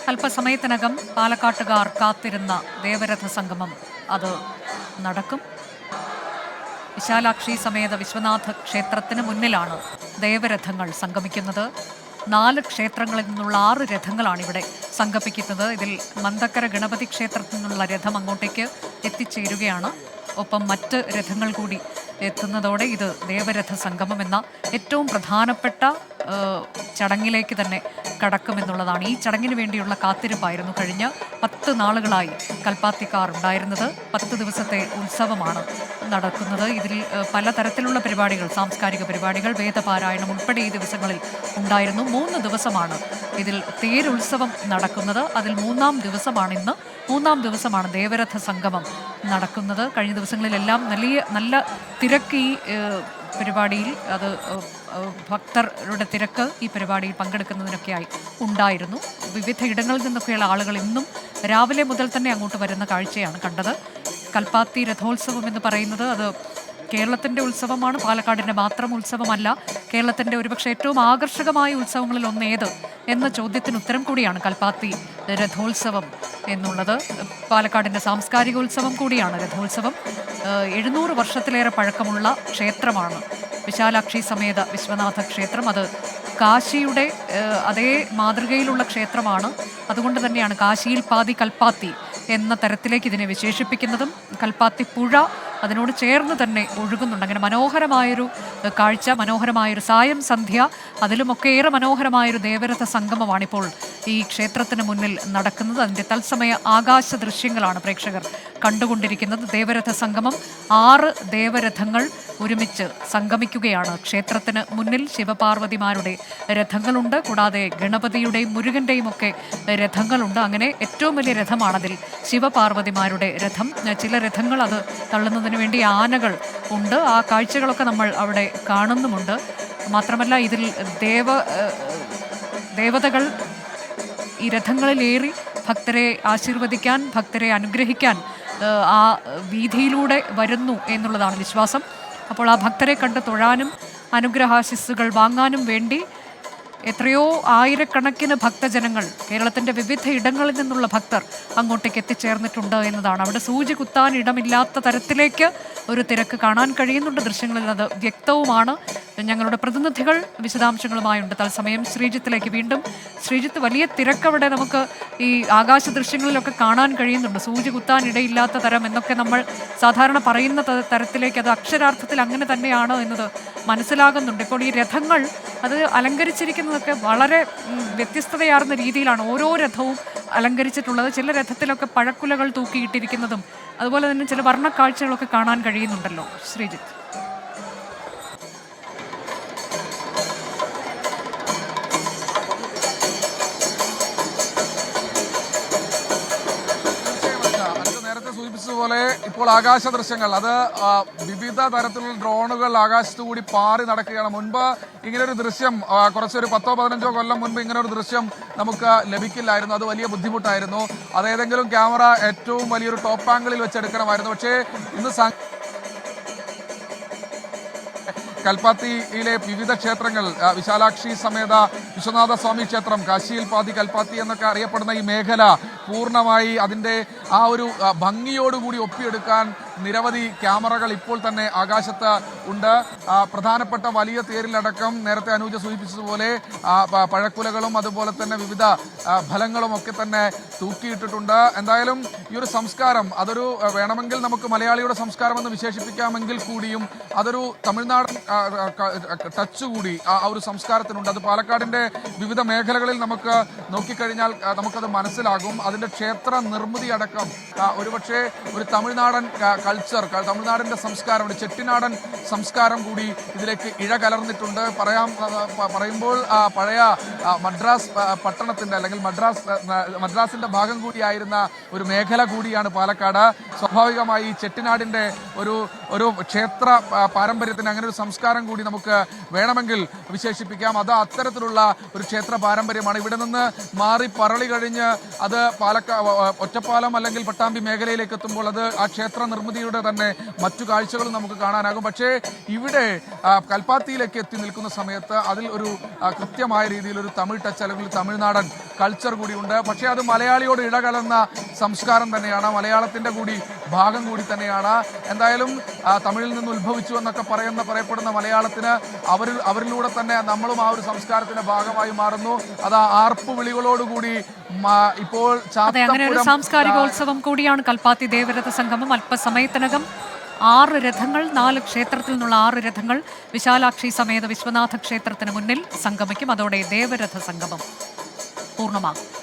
അല്പസമയത്തിനകം പാലക്കാട്ടുകാർ കാത്തിരുന്ന ദേവരഥ സംഗമം അത് നടക്കും. വിശാലാക്ഷി സമേത വിശ്വനാഥ ക്ഷേത്രത്തിന് മുന്നിലാണ് ദേവരഥങ്ങൾ സംഗമിക്കുന്നത്. 4 ക്ഷേത്രങ്ങളിൽ നിന്നുള്ള 6 രഥങ്ങളാണ് ഇവിടെ സംഗമിക്കുന്നത്. ഇതിൽ മന്തക്കര ഗണപതി ക്ഷേത്രത്തിൽ നിന്നുള്ള രഥം അങ്ങോട്ടേക്ക് എത്തിച്ചേരുകയാണ്. ഒപ്പം മറ്റ് രഥങ്ങൾ കൂടി എത്തുന്നതോടെ ഇത് ദേവരഥ സംഗമം എന്ന ഏറ്റവും പ്രധാനപ്പെട്ട ചടങ്ങിലേക്ക് തന്നെ കടക്കുമെന്നുള്ളതാണ്. ഈ ചടങ്ങിന് വേണ്ടിയുള്ള കാത്തിരിപ്പായിരുന്നു കഴിഞ്ഞ 10 നാളുകളായി കൽപ്പാത്തിക്കാർ ഉണ്ടായിരുന്നത്. 10 ദിവസത്തെ ഉത്സവമാണ് നടക്കുന്നത്. ഇതിൽ പലതരത്തിലുള്ള പരിപാടികൾ, സാംസ്കാരിക പരിപാടികൾ, വേദപാരായണം ഉൾപ്പെടെ ഈ ദിവസങ്ങളിൽ ഉണ്ടായിരുന്നു. 3 ദിവസമാണ് ഇതിൽ തേരുത്സവം നടക്കുന്നത്. അതിൽ 3-ാം ദിവസമാണ് ഇന്ന്. 3-ാം ദിവസമാണ് ദേവരഥ സംഗമം നടക്കുന്നത്. കഴിഞ്ഞ ദിവസങ്ങളിലെല്ലാം നല്ല തിരക്ക് ഈ പരിപാടിയിൽ, അത് ഭക്തരുടെ തിരക്ക് ഈ പരിപാടിയിൽ പങ്കെടുക്കുന്നതിനൊക്കെയായി ഉണ്ടായിരുന്നു. വിവിധ ഇടങ്ങളിൽ നിന്നൊക്കെയുള്ള ആളുകൾ ഇന്നും രാവിലെ മുതൽ തന്നെ അങ്ങോട്ട് വരുന്ന കാഴ്ചയാണ് കണ്ടത്. കൽപ്പാത്തി രഥോത്സവം എന്ന് പറയുന്നത് അത് കേരളത്തിൻ്റെ ഉത്സവമാണ്, പാലക്കാടിൻ്റെ മാത്രം ഉത്സവമല്ല. കേരളത്തിൻ്റെ ഒരുപക്ഷെ ഏറ്റവും ആകർഷകമായ ഉത്സവങ്ങളിൽ ഒന്നേത് എന്ന ചോദ്യത്തിന് ഉത്തരം കൂടിയാണ് കൽപ്പാത്തി രഥോത്സവം എന്നുള്ളത്. പാലക്കാടിൻ്റെ സാംസ്കാരിക ഉത്സവം കൂടിയാണ് രഥോത്സവം. 700 വർഷത്തിലേറെ പഴക്കമുള്ള ക്ഷേത്രമാണ് വിശാലാക്ഷി സമേത വിശ്വനാഥ ക്ഷേത്രം. അത് കാശിയുടെ അതേ മാതൃകയിലുള്ള ക്ഷേത്രമാണ്. അതുകൊണ്ട് തന്നെയാണ് കാശിയിൽ പാതി കൽപ്പാത്തി എന്ന തരത്തിലേക്ക് ഇതിനെ വിശേഷിപ്പിക്കുന്നതും. കൽപ്പാത്തി പുഴ അതിനോട് ചേർന്ന് തന്നെ ഒഴുകുന്നുണ്ട്. അങ്ങനെ മനോഹരമായൊരു കാഴ്ച, മനോഹരമായൊരു സായം സന്ധ്യ, അതിലുമൊക്കെ ഏറെ മനോഹരമായൊരു ദേവരഥ സംഗമമാണിപ്പോൾ ഈ ക്ഷേത്രത്തിന് മുന്നിൽ നടക്കുന്നത്. അതിൻ്റെ തത്സമയ ആകാശ ദൃശ്യങ്ങളാണ് പ്രേക്ഷകർ കണ്ടുകൊണ്ടിരിക്കുന്നത്. ദേവരഥ സംഗമം 6 ദേവരഥങ്ങൾ ഒരുമിച്ച് സംഗമിക്കുകയാണ് ക്ഷേത്രത്തിന് മുന്നിൽ. ശിവപാർവതിമാരുടെ രഥങ്ങളുണ്ട്, കൂടാതെ ഗണപതിയുടെയും മുരുകൻ്റെയും ഒക്കെ രഥങ്ങളുണ്ട്. അങ്ങനെ ഏറ്റവും വലിയ രഥമാണതിൽ ശിവപാർവതിമാരുടെ രഥം. ചില രഥങ്ങൾ അത് തള്ളുന്നതിന് വേണ്ടി ആനകൾ ഉണ്ട്. ആ കാഴ്ചകളൊക്കെ നമ്മൾ അവിടെ കാണുന്നുമുണ്ട്. മാത്രമല്ല ഇതിൽ ദേവതകൾ ഈ രഥങ്ങളിലേറി ഭക്തരെ ആശീർവദിക്കാൻ, ഭക്തരെ അനുഗ്രഹിക്കാൻ ആ വീതിയിലൂടെ വരുന്നു എന്നുള്ളതാണ് വിശ്വാസം. അപ്പോൾ ആ ഭക്തരെ കണ്ട് തൊഴാനും അനുഗ്രഹാശിസ്സുകൾ വാങ്ങാനും വേണ്ടി എത്രയോ ആയിരക്കണക്കിന് ഭക്തജനങ്ങൾ, കേരളത്തിൻ്റെ വിവിധ ഇടങ്ങളിൽ നിന്നുള്ള ഭക്തർ അങ്ങോട്ടേക്ക് എത്തിച്ചേർന്നിട്ടുണ്ട് എന്നതാണ്. അവിടെ സൂചി കുത്താൻ ഇടമില്ലാത്ത തരത്തിലേക്ക് ഒരു തിരക്ക് കാണാൻ കഴിയുന്നുണ്ട്. ദൃശ്യങ്ങളിൽ അത് വ്യക്തവുമാണ്. ഞങ്ങളുടെ പ്രതിനിധികൾ വിശദാംശങ്ങളുമായുണ്ട് തത്സമയം. ശ്രീജിത്തിലേക്ക് വീണ്ടും. ശ്രീജിത്ത്, വലിയ തിരക്കവിടെ നമുക്ക് ഈ ആകാശ ദൃശ്യങ്ങളിലൊക്കെ കാണാൻ കഴിയുന്നുണ്ട്. സൂചി കുത്താൻ ഇടയില്ലാത്ത തരം എന്നൊക്കെ നമ്മൾ സാധാരണ പറയുന്ന തരത്തിലേക്ക് അത് അക്ഷരാർത്ഥത്തിൽ അങ്ങനെ തന്നെയാണ് എന്നത് മനസ്സിലാകുന്നുണ്ട്. ഇപ്പോൾ ഈ രഥങ്ങൾ അത് അലങ്കരിച്ചിരിക്കുന്നതൊക്കെ വളരെ വ്യത്യസ്തതയാർന്ന രീതിയിലാണ് ഓരോ രഥവും അലങ്കരിച്ചിട്ടുള്ളത്. ചില രഥത്തിലൊക്കെ പഴക്കുലകൾ തൂക്കിയിട്ടിരിക്കുന്നതും അതുപോലെ തന്നെ ചില വർണ്ണക്കാഴ്ചകളൊക്കെ കാണാൻ കഴിയുന്നുണ്ടല്ലോ ശ്രീജിത്ത്. പോലെ ഇപ്പോൾ ആകാശ ദൃശ്യങ്ങൾ, അത് വിവിധ തരത്തിലുള്ള ഡ്രോണുകൾ ആകാശത്തുകൂടി പാറി നടക്കുകയാണ്. മുൻപ് ഇങ്ങനൊരു ദൃശ്യം കുറച്ചൊരു 10-15 കൊല്ലം മുൻപ് ഇങ്ങനൊരു ദൃശ്യം നമുക്ക് ലഭിക്കില്ലായിരുന്നു. അത് വലിയ ബുദ്ധിമുട്ടായിരുന്നു. അത് ഏതെങ്കിലും ക്യാമറ ഏറ്റവും വലിയൊരു ടോപ്പ് ആംഗിളിൽ വെച്ചെടുക്കണമായിരുന്നു. പക്ഷേ ഇന്ന് കൽപ്പാത്തിയിലെ വിവിധ ക്ഷേത്രങ്ങൾ, വിശാലാക്ഷി സമേത വിശ്വനാഥ സ്വാമി ക്ഷേത്രം, കാശിയിൽ പാതി കൽപ്പാത്തി എന്നൊക്കെ അറിയപ്പെടുന്ന ഈ മേഖല പൂർണ്ണമായി അതിൻ്റെ ആ ഒരു ഭംഗിയോടുകൂടി ഒപ്പിയെടുക്കാൻ നിരവധി ക്യാമറകൾ ഇപ്പോൾ തന്നെ ആകാശത്ത് ഉണ്ട്. പ്രധാനപ്പെട്ട വലിയ തേരിലടക്കം നേരത്തെ അനൂജ സൂചിപ്പിച്ചതുപോലെ പഴക്കുലകളും അതുപോലെ തന്നെ വിവിധ ഫലങ്ങളും ഒക്കെ തന്നെ തൂക്കിയിട്ടിട്ടുണ്ട്. എന്തായാലും ഈ ഒരു സംസ്കാരം, അതൊരു വേണമെങ്കിൽ നമുക്ക് മലയാളിയുടെ സംസ്കാരം എന്ന് വിശേഷിപ്പിക്കാമെങ്കിൽ കൂടിയും അതൊരു തമിഴ്നാടൻ ടച്ച് കൂടി ആ ഒരു സംസ്കാരത്തിനുണ്ട്. അത് പാലക്കാടിൻ്റെ വിവിധ മേഖലകളിൽ നമുക്ക് നോക്കിക്കഴിഞ്ഞാൽ നമുക്കത് മനസ്സിലാകും. അതിൻ്റെ ക്ഷേത്ര നിർമ്മിതി അടക്കം ഒരുപക്ഷെ ഒരു തമിഴ്നാടൻ കൾച്ചർ, തമിഴ്നാടിൻ്റെ സംസ്കാരം, ഒരു ചെട്ടിനാടൻ സംസ്കാരം കൂടി ഇതിലേക്ക് ഇഴകലർന്നിട്ടുണ്ട്. പറയുമ്പോൾ പഴയ മദ്രാസ് പട്ടണത്തിൻ്റെ അല്ലെങ്കിൽ മദ്രാസിൻ്റെ ഭാഗം കൂടിയായിരുന്ന ഒരു മേഖല കൂടിയാണ് പാലക്കാട്. സ്വാഭാവികമായി ചെട്ടിനാടിൻ്റെ ഒരു ക്ഷേത്ര പാരമ്പര്യത്തിന് അങ്ങനെ ഒരു സംസ്കാരം കൂടി നമുക്ക് വേണമെങ്കിൽ വിശേഷിപ്പിക്കാം. അത് അത്തരത്തിലുള്ള ഒരു ക്ഷേത്ര പാരമ്പര്യമാണ്. ഇവിടെ നിന്ന് മാറി പറളി കഴിഞ്ഞ് അത് ഒറ്റപ്പാലം അല്ലെങ്കിൽ പട്ടാമ്പി മേഖലയിലേക്ക് എത്തുമ്പോൾ അത് ആ ക്ഷേത്ര നിർമ്മിതിയുടെ തന്നെ മറ്റു കാഴ്ചകളും നമുക്ക് കാണാനാകും. പക്ഷേ ഇവിടെ കൽപ്പാത്തിയിലേക്ക് എത്തി നിൽക്കുന്ന സമയത്ത് അതിൽ ഒരു കൃത്യമായ രീതിയിൽ ഒരു തമിഴ് ടച്ച് അല്ലെങ്കിൽ തമിഴ്നാടൻ കൾച്ചർ കൂടിയുണ്ട്. പക്ഷേ അത് മലയാളിയോട് ഇടകലർന്ന സംസ്കാരം തന്നെയാണ്, മലയാളത്തിൻ്റെ കൂടി ഭാഗം കൂടി തന്നെയാണ്. എന്തായാലും തമിഴിൽ നിന്ന് ഉത്ഭവിച്ചു എന്നൊക്കെ പറയപ്പെടുന്ന മലയാളത്തിന് അവരിലൂടെ തന്നെ നമ്മളും ആ ഒരു സംസ്കാരത്തിന്റെ ഭാഗമായി മാറുന്നു. അത് ആർപ്പു വിളികളോടുകൂടി ഇപ്പോൾ അങ്ങനെ ഒരു സാംസ്കാരികോത്സവം കൂടിയാണ് കൽപ്പാത്തി ദേവരഥ സംഗമം. അല്പസമയത്തിനകം 6 രഥങ്ങൾ, 4 ക്ഷേത്രത്തിൽ നിന്നുള്ള 6 രഥങ്ങൾ വിശാലാക്ഷി സമേത വിശ്വനാഥ ക്ഷേത്രത്തിന് മുന്നിൽ സംഗമിക്കും. അതോടെ ദേവരഥ സംഗമം പൂർണ്ണമാകും.